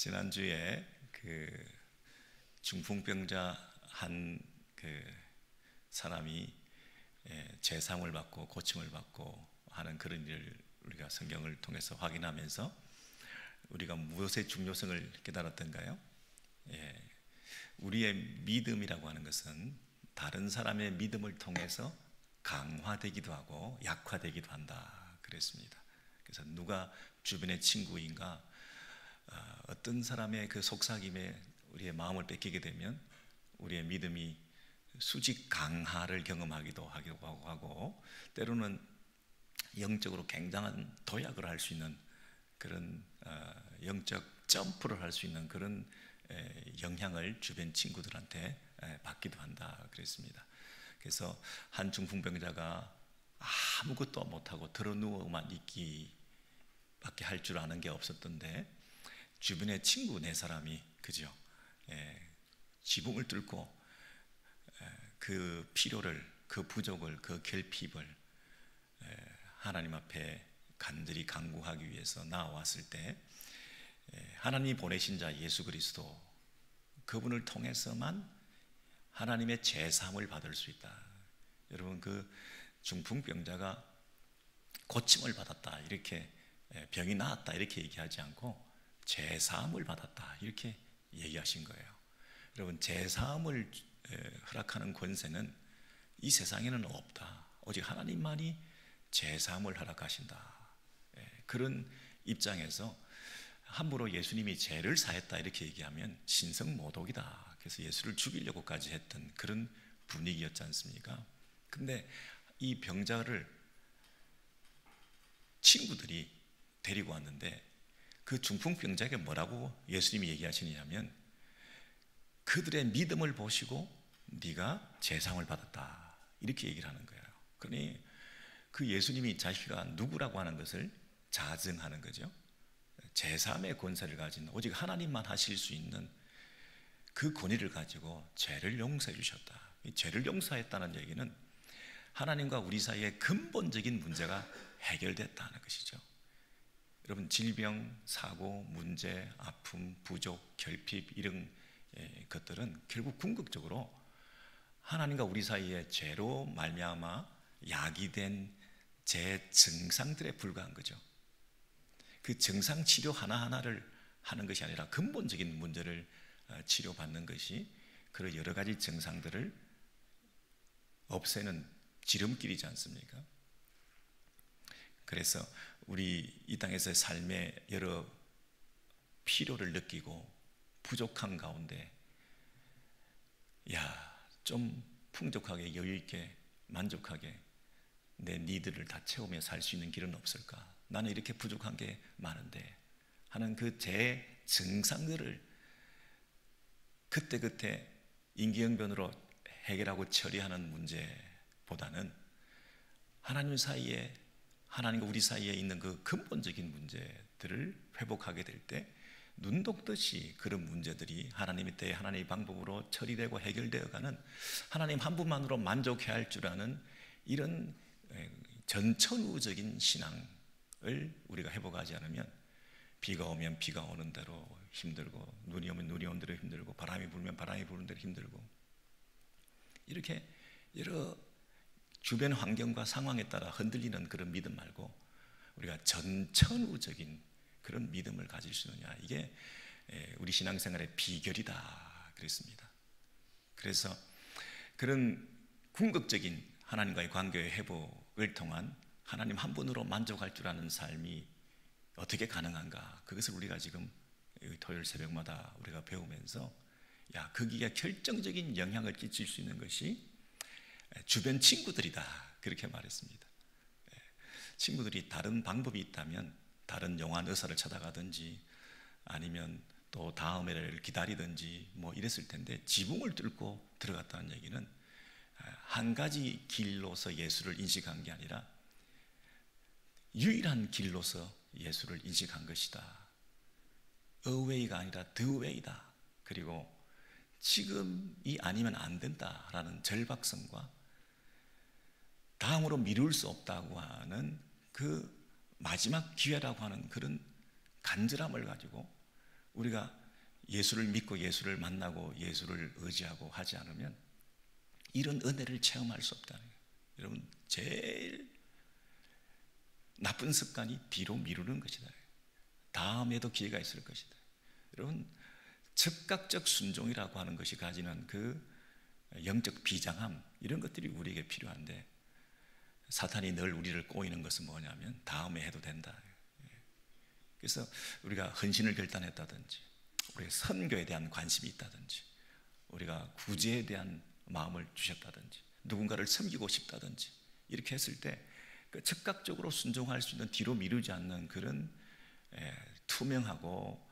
지난주에 그 중풍병자 한 그 사람이 제삼을 받고 고침을 받고 하는 그런 일을 우리가 성경을 통해서 확인하면서 우리가 무엇의 중요성을 깨달았던가요? 우리의 믿음이라고 하는 것은 다른 사람의 믿음을 통해서 강화되기도 하고 약화되기도 한다 그랬습니다. 그래서 누가 주변의 친구인가 어떤 사람의 그 속삭임에 우리의 마음을 뺏기게 되면 우리의 믿음이 수직 강하를 경험하기도 하고 때로는 영적으로 굉장한 도약을 할 수 있는 그런 영적 점프를 할 수 있는 그런 영향을 주변 친구들한테 받기도 한다 그랬습니다. 그래서 한 중풍병자가 아무것도 못하고 드러누워만 있기밖에 할 줄 아는 게 없었던데 주변의 친구 네 사람이 그죠? 지붕을 뚫고 그 필요를, 그 부족을, 그 결핍을 하나님 앞에 간절히 간구하기 위해서 나왔을 때 하나님이 보내신 자 예수 그리스도 그분을 통해서만 하나님의 제사함을 받을 수 있다. 여러분 그 중풍병자가 고침을 받았다 이렇게 병이 나았다 이렇게 얘기하지 않고 제사함을 받았다 이렇게 얘기하신 거예요. 여러분 제사함을 허락하는 권세는 이 세상에는 없다. 오직 하나님만이 제사함을 허락하신다. 그런 입장에서 함부로 예수님이 죄를 사했다 이렇게 얘기하면 신성모독이다. 그래서 예수를 죽이려고까지 했던 그런 분위기였지 않습니까? 근데 이 병자를 친구들이 데리고 왔는데 그 중풍병자에게 뭐라고 예수님이 얘기하시냐면 그들의 믿음을 보시고 네가 제사함을 받았다 이렇게 얘기를 하는 거예요. 그러니 그 예수님이 자기가 누구라고 하는 것을 자증하는 거죠. 제사함의 권세를 가진 오직 하나님만 하실 수 있는 그 권위를 가지고 죄를 용서해 주셨다. 이 죄를 용서했다는 얘기는 하나님과 우리 사이의 근본적인 문제가 해결됐다는 것이죠. 여러분 질병, 사고, 문제, 아픔, 부족, 결핍 이런 것들은 결국 궁극적으로 하나님과 우리 사이의 죄로 말미암아 야기된 제 증상들에 불과한 거죠. 그 증상 치료 하나하나를 하는 것이 아니라 근본적인 문제를 치료받는 것이 그런 여러 가지 증상들을 없애는 지름길이지 않습니까? 그래서 우리 이 땅에서의 삶의 여러 필요를 느끼고 부족한 가운데 좀 풍족하게 여유있게 만족하게 내 니들을 다 채우며 살 수 있는 길은 없을까? 나는 이렇게 부족한 게 많은데 하는 그 제 증상들을 그때그때 임기응변으로 해결하고 처리하는 문제보다는 하나님과 우리 사이에 있는 그 근본적인 문제들을 회복하게 될 때 눈독듯이 그런 문제들이 하나님의 때에 하나님의 방법으로 처리되고 해결되어가는 하나님 한 분만으로 만족해야 할 줄 아는 이런 전천후적인 신앙을 우리가 회복하지 않으면 비가 오면 비가 오는 대로 힘들고 눈이 오면 눈이 오는 대로 힘들고 바람이 불면 바람이 부는 대로 힘들고 이렇게 여러 주변 환경과 상황에 따라 흔들리는 그런 믿음 말고 우리가 전천후적인 그런 믿음을 가질 수 있느냐 이게 우리 신앙생활의 비결이다 그랬습니다. 그래서 그런 궁극적인 하나님과의 관계의 회복을 통한 하나님 한 분으로 만족할 줄 아는 삶이 어떻게 가능한가 그것을 우리가 지금 토요일 새벽마다 우리가 배우면서 거기에 결정적인 영향을 끼칠 수 있는 것이 주변 친구들이다 그렇게 말했습니다. 친구들이 다른 방법이 있다면 다른 용한 의사를 찾아가든지 아니면 또 다음 해를 기다리든지 뭐 이랬을 텐데 지붕을 뚫고 들어갔다는 얘기는 한 가지 길로서 예수를 인식한 게 아니라 유일한 길로서 예수를 인식한 것이다. 어웨이가 아니라 더웨이다. 그리고 지금이 아니면 안 된다라는 절박성과 다음으로 미룰 수 없다고 하는 그 마지막 기회라고 하는 그런 간절함을 가지고 우리가 예수를 믿고 예수를 만나고 예수를 의지하고 하지 않으면 이런 은혜를 체험할 수 없다는 거예요. 여러분, 제일 나쁜 습관이 뒤로 미루는 것이다. 다음에도 기회가 있을 것이다. 여러분, 즉각적 순종이라고 하는 것이 가지는 그 영적 비장함, 이런 것들이 우리에게 필요한데, 사탄이 늘 우리를 꼬이는 것은 뭐냐면 다음에 해도 된다. 그래서 우리가 헌신을 결단했다든지, 우리가 선교에 대한 관심이 있다든지, 우리가 구제에 대한 마음을 주셨다든지, 누군가를 섬기고 싶다든지, 이렇게 했을 때 그 즉각적으로 순종할 수 있는, 뒤로 미루지 않는 그런 투명하고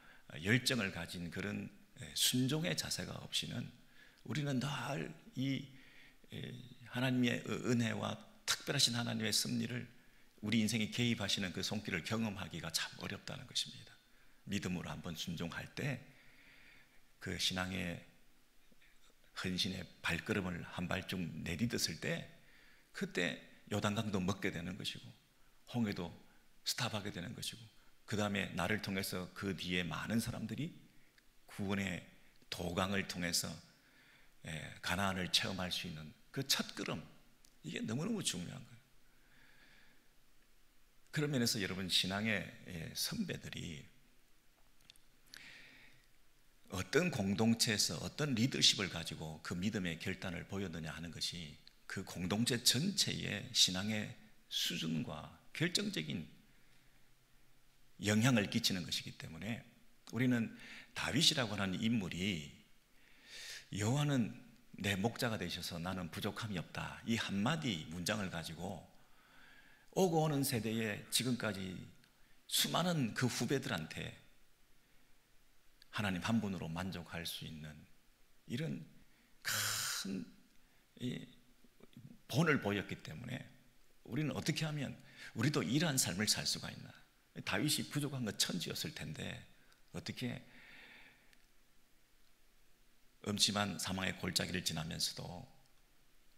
열정을 가진 그런 순종의 자세가 없이는 우리는 늘 이 하나님의 은혜와 특별하신 하나님의 섭리를, 우리 인생에 개입하시는 그 손길을 경험하기가 참 어렵다는 것입니다. 믿음으로 한번 순종할 때 그 신앙의 헌신의 발걸음을 한 발짝 내디뎠을 때, 그때 요단강도 먹게 되는 것이고 홍해도 스탑하게 되는 것이고, 그 다음에 나를 통해서 그 뒤에 많은 사람들이 구원의 도강을 통해서 가나안을 체험할 수 있는 그 첫 걸음, 이게 너무너무 중요한 거예요. 그런 면에서 여러분, 신앙의 선배들이 어떤 공동체에서 어떤 리더십을 가지고 그 믿음의 결단을 보였느냐 하는 것이 그 공동체 전체의 신앙의 수준과 결정적인 영향을 끼치는 것이기 때문에, 우리는 다윗이라고 하는 인물이 여호와는 내 목자가 되셔서 나는 부족함이 없다, 이 한마디 문장을 가지고 오고 오는 세대에 지금까지 수많은 그 후배들한테 하나님 한 분으로 만족할 수 있는 이런 큰 본을 보였기 때문에, 우리는 어떻게 하면 우리도 이러한 삶을 살 수가 있나. 다윗이 부족한 건 천지였을 텐데 어떻게 음침한 사망의 골짜기를 지나면서도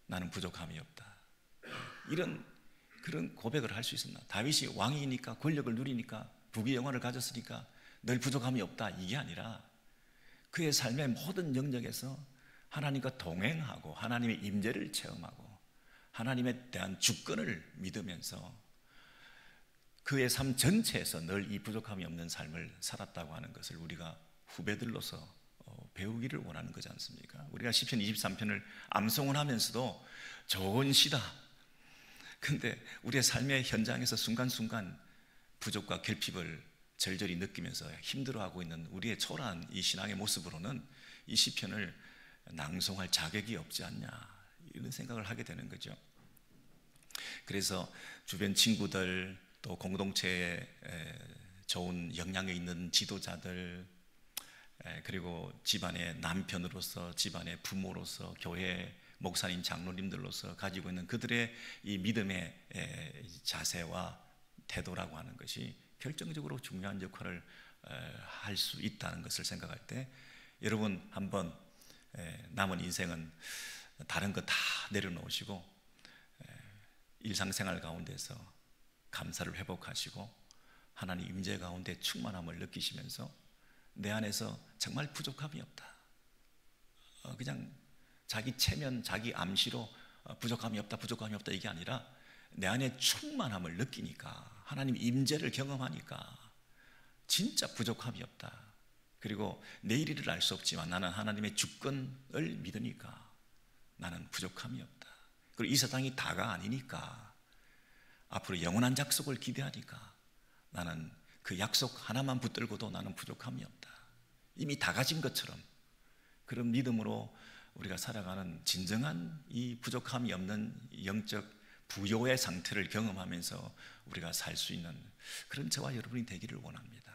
나는 부족함이 없다, 이런 그런 고백을 할 수 있었나. 다윗이 왕이니까, 권력을 누리니까, 부귀 영화를 가졌으니까 늘 부족함이 없다, 이게 아니라 그의 삶의 모든 영역에서 하나님과 동행하고 하나님의 임재를 체험하고 하나님에 대한 주권을 믿으면서 그의 삶 전체에서 늘 이 부족함이 없는 삶을 살았다고 하는 것을 우리가 후배들로서 배우기를 원하는 거지 않습니까? 우리가 시편 23편을 암송을 하면서도 좋은 시다, 근데 우리의 삶의 현장에서 순간순간 부족과 결핍을 절절히 느끼면서 힘들어하고 있는 우리의 초라한 이 신앙의 모습으로는 이 시편을 낭송할 자격이 없지 않냐, 이런 생각을 하게 되는 거죠. 그래서 주변 친구들, 또 공동체에 좋은 영향이 있는 지도자들, 그리고 집안의 남편으로서, 집안의 부모로서, 교회 목사님, 장로님들로서 가지고 있는 그들의 이 믿음의 자세와 태도라고 하는 것이 결정적으로 중요한 역할을 할 수 있다는 것을 생각할 때, 여러분 한번 남은 인생은 다른 거 다 내려놓으시고 일상생활 가운데서 감사를 회복하시고 하나님 임재 가운데 충만함을 느끼시면서 내 안에서 정말 부족함이 없다, 그냥 자기 체면, 자기 암시로 부족함이 없다, 부족함이 없다, 이게 아니라 내 안에 충만함을 느끼니까, 하나님 임재를 경험하니까 진짜 부족함이 없다. 그리고 내일을 알 수 없지만 나는 하나님의 주권을 믿으니까 나는 부족함이 없다. 그리고 이 세상이 다가 아니니까, 앞으로 영원한 약속을 기대하니까 나는 그 약속 하나만 붙들고도 나는 부족함이 없다, 이미 다 가진 것처럼 그런 믿음으로 우리가 살아가는 진정한 이 부족함이 없는 영적 부요의 상태를 경험하면서 우리가 살 수 있는 그런 저와 여러분이 되기를 원합니다.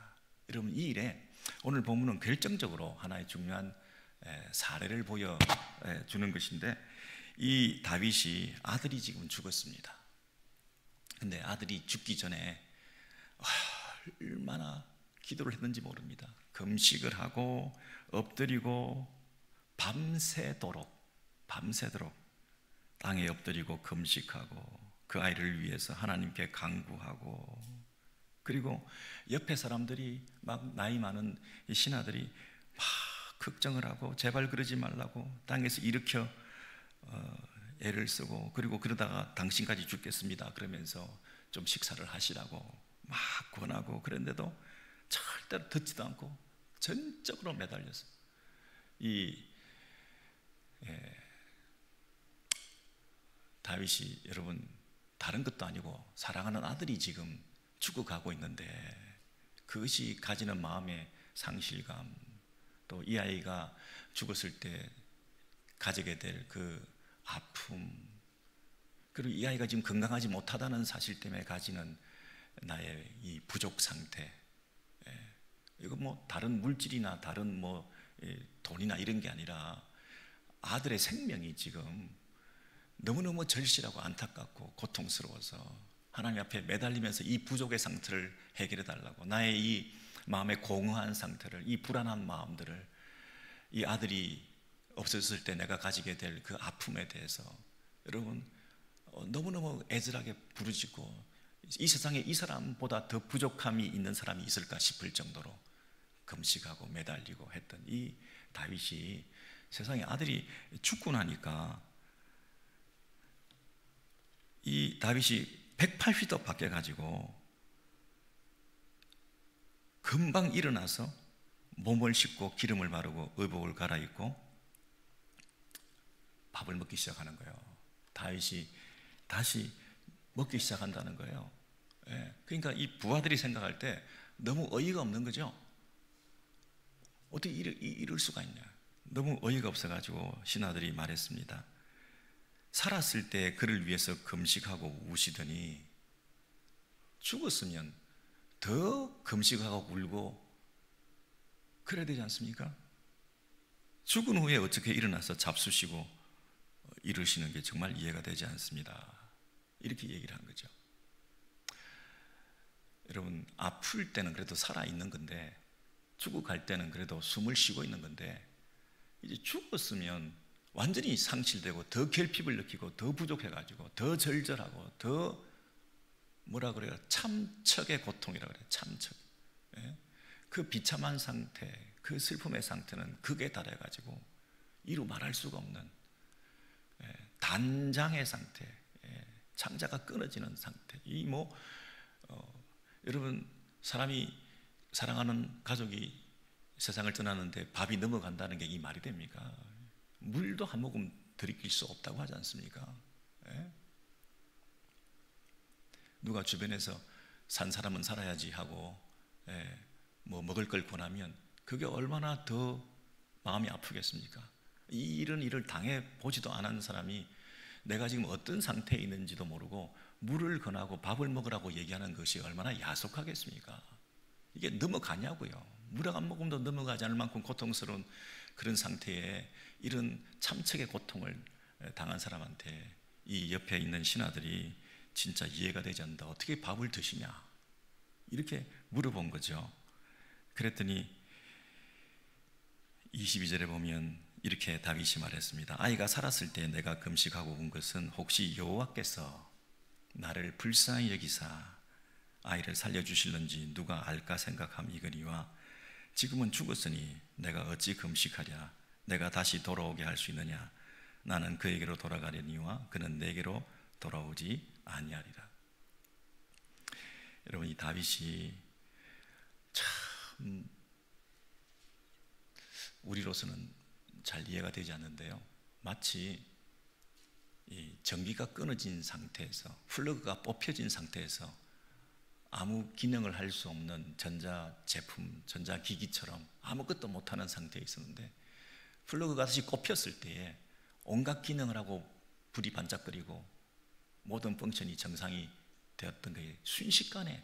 여러분, 이 일에 오늘 본문은 결정적으로 하나의 중요한 사례를 보여주는 것인데, 이 다윗이 아들이 지금 죽었습니다. 근데 아들이 죽기 전에 얼마나 기도를 했는지 모릅니다. 금식을 하고 엎드리고 밤새도록 땅에 엎드리고 금식하고 그 아이를 위해서 하나님께 간구하고 그리고 옆에 사람들이 막 나이 많은 이 신하들이 막 걱정을 하고 제발 그러지 말라고 땅에서 일으켜 애를 쓰고, 그리고 그러다가 당신까지 죽겠습니다 그러면서 좀 식사를 하시라고 막 권하고, 그런데도 절대로 듣지도 않고 전적으로 매달렸어요. 다윗이 여러분 다른 것도 아니고 사랑하는 아들이 지금 죽어가고 있는데, 그것이 가지는 마음의 상실감, 또 이 아이가 죽었을 때 가지게 될 그 아픔, 그리고 이 아이가 지금 건강하지 못하다는 사실 때문에 가지는 나의 이 부족 상태, 이거 뭐 다른 물질이나 다른 뭐 돈이나 이런 게 아니라 아들의 생명이 지금 너무너무 절실하고 안타깝고 고통스러워서 하나님 앞에 매달리면서 이 부족의 상태를 해결해 달라고, 나의 이 마음의 공허한 상태를, 이 불안한 마음들을, 이 아들이 없어졌을 때 내가 가지게 될 그 아픔에 대해서 여러분 너무너무 애절하게 부르짖고, 이 세상에 이 사람보다 더 부족함이 있는 사람이 있을까 싶을 정도로 금식하고 매달리고 했던 이 다윗이, 세상에 아들이 죽고 나니까 이 다윗이 180도 바뀌어가지고 금방 일어나서 몸을 씻고 기름을 바르고 의복을 갈아입고 밥을 먹기 시작하는 거예요. 다윗이 다시 먹기 시작한다는 거예요. 그러니까 이 부하들이 생각할 때 너무 어이가 없는 거죠. 어떻게 이럴 수가 있냐, 너무 어이가 없어가지고 신하들이 말했습니다. 살았을 때 그를 위해서 금식하고 우시더니 죽었으면 더 금식하고 울고 그래야 되지 않습니까? 죽은 후에 어떻게 일어나서 잡수시고 이러시는 게 정말 이해가 되지 않습니다. 이렇게 얘기를 한 거죠. 여러분, 아플 때는 그래도 살아있는 건데, 죽어갈 때는 그래도 숨을 쉬고 있는 건데, 이제 죽었으면 완전히 상실되고 더 결핍을 느끼고 더 부족해가지고 더 절절하고 더 뭐라 그래요? 참척의 고통이라고 그래요. 참척. 그 비참한 상태, 그 슬픔의 상태는 극에 달해가지고 이루 말할 수가 없는 단장의 상태, 창자가 끊어지는 상태. 여러분, 사람이 사랑하는 가족이 세상을 떠나는데 밥이 넘어간다는 게 이 말이 됩니까? 물도 한 모금 들이킬 수 없다고 하지 않습니까? 누가 주변에서 산 사람은 살아야지 하고 뭐 먹을 걸 권하면 그게 얼마나 더 마음이 아프겠습니까? 이런 일을 당해 보지도 않은 사람이 내가 지금 어떤 상태에 있는지도 모르고 물을 권하고 밥을 먹으라고 얘기하는 것이 얼마나 야속하겠습니까? 이게 넘어가냐고요. 물 한 모금도 넘어가지 않을 만큼 고통스러운 그런 상태에 이런 참척의 고통을 당한 사람한테 이 옆에 있는 신하들이 진짜 이해가 되지 않는다. 어떻게 밥을 드시냐? 이렇게 물어본 거죠. 그랬더니 22절에 보면 이렇게 다윗이 말했습니다. 아이가 살았을 때 내가 금식하고 온 것은 혹시 여호와께서 나를 불쌍히 여기사 아이를 살려주실는지 누가 알까 생각함이거니와 지금은 죽었으니 내가 어찌 금식하랴? 내가 다시 돌아오게 할 수 있느냐? 나는 그에게로 돌아가려니와 그는 내게로 돌아오지 아니하리라. 여러분, 이 다윗이 참 우리로서는 잘 이해가 되지 않는데요, 마치 이 전기가 끊어진 상태에서, 플러그가 뽑혀진 상태에서 아무 기능을 할 수 없는 전자제품, 전자기기처럼 아무것도 못하는 상태에 있었는데, 플러그가 다시 꼽혔을 때에 온갖 기능을 하고 불이 반짝거리고 모든 펑션이 정상이 되었던 게 순식간에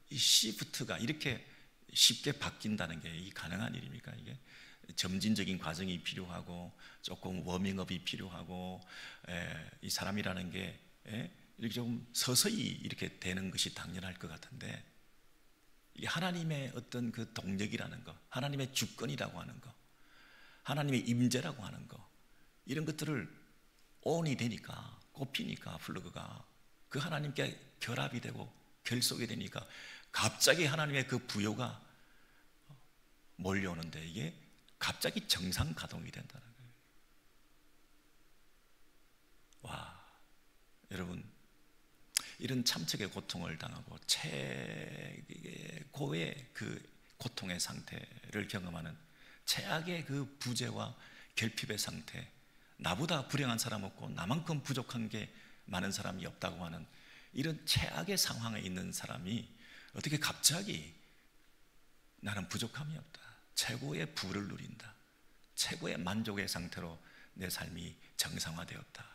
이 시프트가 이렇게 쉽게 바뀐다는 게 이 가능한 일입니까? 이게 점진적인 과정이 필요하고 조금 워밍업이 필요하고 이 사람이라는 게 이렇게 좀 서서히 이렇게 되는 것이 당연할 것 같은데, 이 하나님의 어떤 그 동력이라는 거, 하나님의 주권이라고 하는 거, 하나님의 임재라고 하는 거, 이런 것들을 온이 되니까, 꼽히니까 플러그가 그 하나님께 결합이 되고 결속이 되니까 갑자기 하나님의 그 부요가 몰려오는데 이게 갑자기 정상 가동이 된다는 거예요. 와, 여러분, 이런 참척의 고통을 당하고 최고의 그 고통의 상태를 경험하는 최악의 그 부재와 결핍의 상태, 나보다 불행한 사람 없고 나만큼 부족한 게 많은 사람이 없다고 하는 이런 최악의 상황에 있는 사람이 어떻게 갑자기 나는 부족함이 없다, 최고의 부를 누린다, 최고의 만족의 상태로 내 삶이 정상화되었다.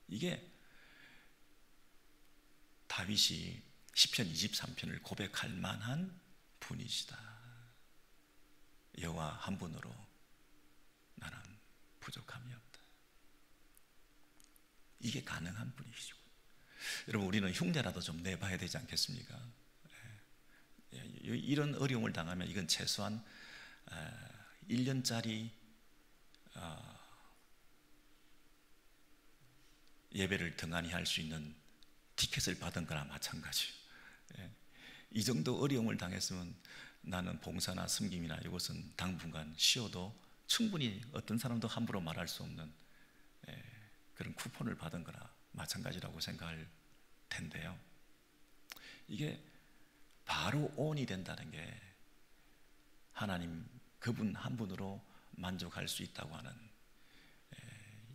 이게 다윗이 시편 23편을 고백할 만한 분이시다. 여호와 한 분으로 나는 부족함이 없다. 이게 가능한 분이시고, 여러분, 우리는 흉내라도 좀 내봐야 되지 않겠습니까? 이런 어려움을 당하면 이건 최소한 1년짜리 예배를 등한히 할 수 있는 티켓을 받은 거나 마찬가지예요. 이 정도 어려움을 당했으면 나는 봉사나 섬김이나 이것은 당분간 쉬어도 충분히 어떤 사람도 함부로 말할 수 없는 그런 쿠폰을 받은 거나 마찬가지라고 생각할 텐데요. 이게 바로 온이 된다는 게 하나님 그분 한 분으로 만족할 수 있다고 하는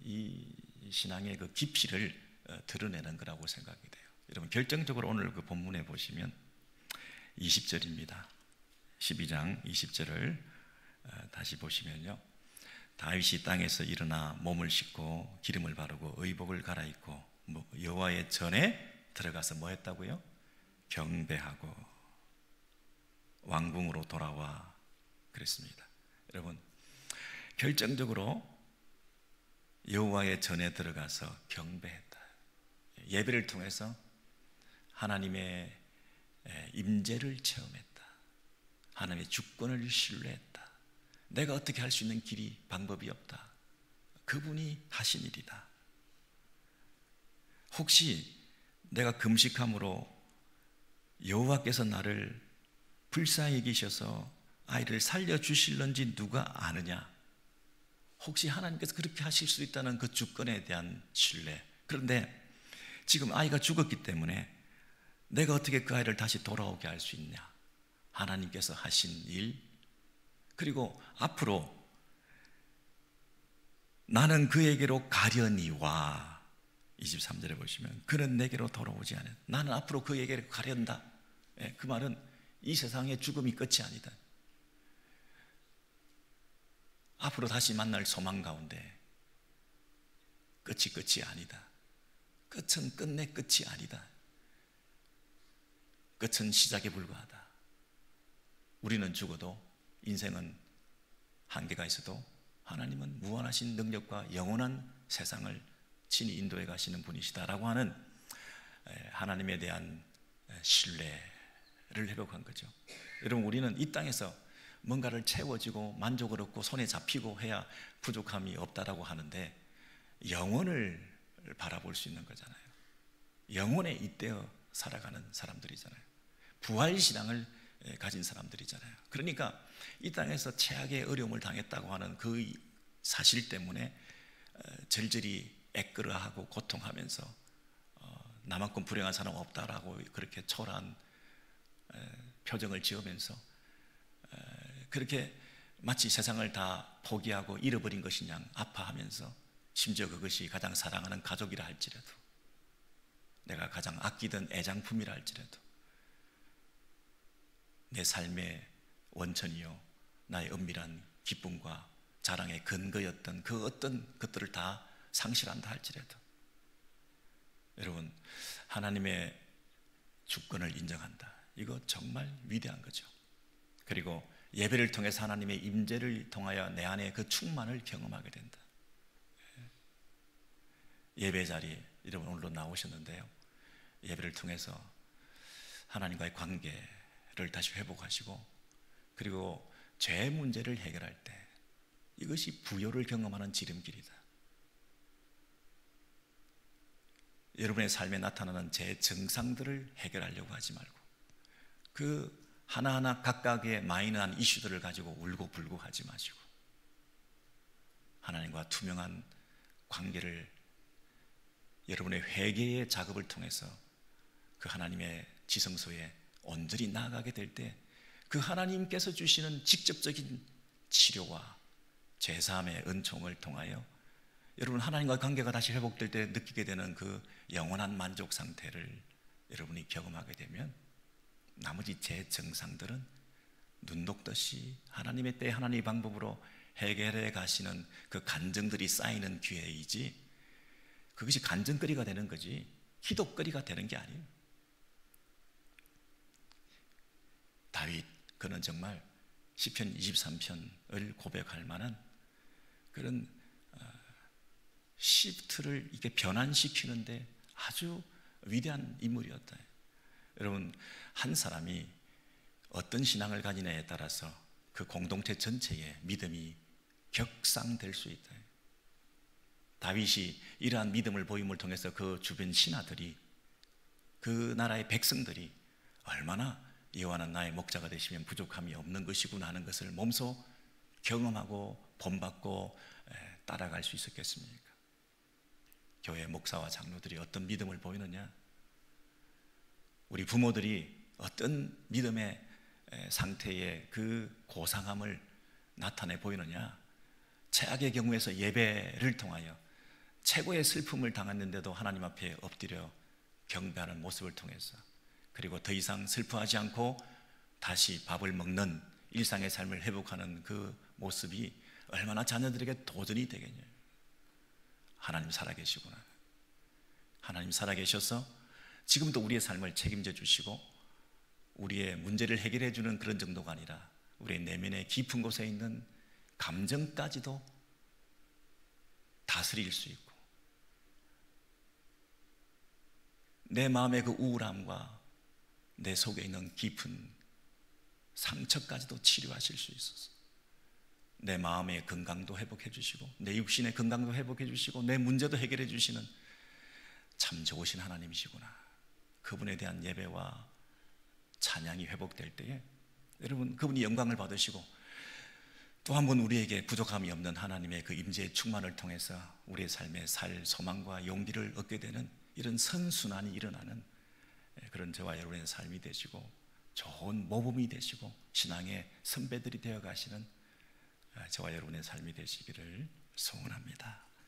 이 신앙의 그 깊이를 드러내는 거라고 생각이 돼요. 여러분, 결정적으로 오늘 그 본문에 보시면 20절입니다. 12장 20절을 다시 보시면요, 다윗이 땅에서 일어나 몸을 씻고 기름을 바르고 의복을 갈아입고 여호와의 전에 들어가서 뭐 했다고요? 경배하고 왕궁으로 돌아와 그랬습니다. 여러분, 결정적으로 여호와의 전에 들어가서 경배했다. 예배를 통해서 하나님의 임재를 체험했다. 하나님의 주권을 신뢰했다. 내가 어떻게 할 수 있는 길이 방법이 없다. 그분이 하신 일이다. 혹시 내가 금식함으로 여호와께서 나를 불쌍히 여기셔서 아이를 살려주실런지 누가 아느냐? 혹시 하나님께서 그렇게 하실 수 있다는 그 주권에 대한 신뢰. 그런데 지금 아이가 죽었기 때문에 내가 어떻게 그 아이를 다시 돌아오게 할 수 있냐? 하나님께서 하신 일, 그리고 앞으로 나는 그에게로 가려니와 23절에 보시면 그는 내게로 돌아오지 않아. 나는 앞으로 그에게로 가련다. 그 말은 이 세상의 죽음이 끝이 아니다. 앞으로 다시 만날 소망 가운데 끝이 아니다. 끝은 끝내 끝이 아니다. 끝은 시작에 불과하다. 우리는 죽어도 인생은 한계가 있어도 하나님은 무한하신 능력과 영원한 세상을 친히 인도해 가시는 분이시다라고 하는 하나님에 대한 신뢰를 회복한 거죠. 여러분, 우리는 이 땅에서 뭔가를 채워지고 만족을 얻고 손에 잡히고 해야 부족함이 없다라고 하는데 영원을 바라볼 수 있는 거잖아요. 영원에 잇대어 살아가는 사람들이잖아요. 부활신앙을 가진 사람들이잖아요. 그러니까 이 땅에서 최악의 어려움을 당했다고 하는 그 사실 때문에 절절히 애끓어하고 고통하면서 나만큼 불행한 사람 없다라고 그렇게 초라한 표정을 지으면서 그렇게 마치 세상을 다 포기하고 잃어버린 것인 양 아파하면서, 심지어 그것이 가장 사랑하는 가족이라 할지라도, 내가 가장 아끼던 애장품이라 할지라도, 내 삶의 원천이요 나의 은밀한 기쁨과 자랑의 근거였던 그 어떤 것들을 다 상실한다 할지라도, 여러분, 하나님의 주권을 인정한다. 이거 정말 위대한 거죠. 그리고 예배를 통해서 하나님의 임재를 통하여 내 안에 그 충만을 경험하게 된다. 예배 자리에 여러분 오늘도 나오셨는데요, 예배를 통해서 하나님과의 관계를 다시 회복하시고, 그리고 죄 문제를 해결할 때 이것이 부요를 경험하는 지름길이다. 여러분의 삶에 나타나는 제 증상들을 해결하려고 하지 말고 그 하나하나 각각의 마이너한 이슈들을 가지고 울고 불고 하지 마시고 하나님과 투명한 관계를 여러분의 회개의 작업을 통해서 그 하나님의 지성소에 온전히 나아가게 될 때 그 하나님께서 주시는 직접적인 치료와 제사함의 은총을 통하여 여러분 하나님과 관계가 다시 회복될 때 느끼게 되는 그 영원한 만족 상태를 여러분이 경험하게 되면 나머지 제 증상들은 눈 녹듯이 하나님의 때 하나님의 방법으로 해결해 가시는 그 간증들이 쌓이는 기회이지 그것이 간증거리가 되는 거지 기도거리가 되는 게 아니에요. 다윗 그는 정말 시편 23편을 고백할 만한 그런 시프트를 이렇게 변환시키는데 아주 위대한 인물이었다. 여러분 한 사람이 어떤 신앙을 가지냐에 따라서 그 공동체 전체의 믿음이 격상될 수 있다. 다윗이 이러한 믿음을 보임을 통해서 그 주변 신하들이 그 나라의 백성들이 얼마나 여호와는 나의 목자가 되시면 부족함이 없는 것이구나 하는 것을 몸소 경험하고 본받고 따라갈 수 있었겠습니까? 교회 목사와 장로들이 어떤 믿음을 보이느냐, 우리 부모들이 어떤 믿음의 상태의 그 고상함을 나타내 보이느냐, 최악의 경우에서 예배를 통하여 최고의 슬픔을 당했는데도 하나님 앞에 엎드려 경배하는 모습을 통해서, 그리고 더 이상 슬퍼하지 않고 다시 밥을 먹는 일상의 삶을 회복하는 그 모습이 얼마나 자녀들에게 도전이 되겠냐. 하나님 살아계시구나. 하나님 살아계셔서 지금도 우리의 삶을 책임져 주시고 우리의 문제를 해결해 주는 그런 정도가 아니라 우리의 내면의 깊은 곳에 있는 감정까지도 다스릴 수 있고 내 마음의 그 우울함과 내 속에 있는 깊은 상처까지도 치료하실 수 있어서 내 마음의 건강도 회복해 주시고 내 육신의 건강도 회복해 주시고 내 문제도 해결해 주시는 참 좋으신 하나님이시구나. 그분에 대한 예배와 찬양이 회복될 때에 여러분 그분이 영광을 받으시고 또 한 번 우리에게 부족함이 없는 하나님의 그 임재의 충만을 통해서 우리의 삶에 살 소망과 용기를 얻게 되는 이런 선순환이 일어나는 그런 저와 여러분의 삶이 되시고 좋은 모범이 되시고 신앙의 선배들이 되어 가시는 저와 여러분의 삶이 되시기를 소원합니다.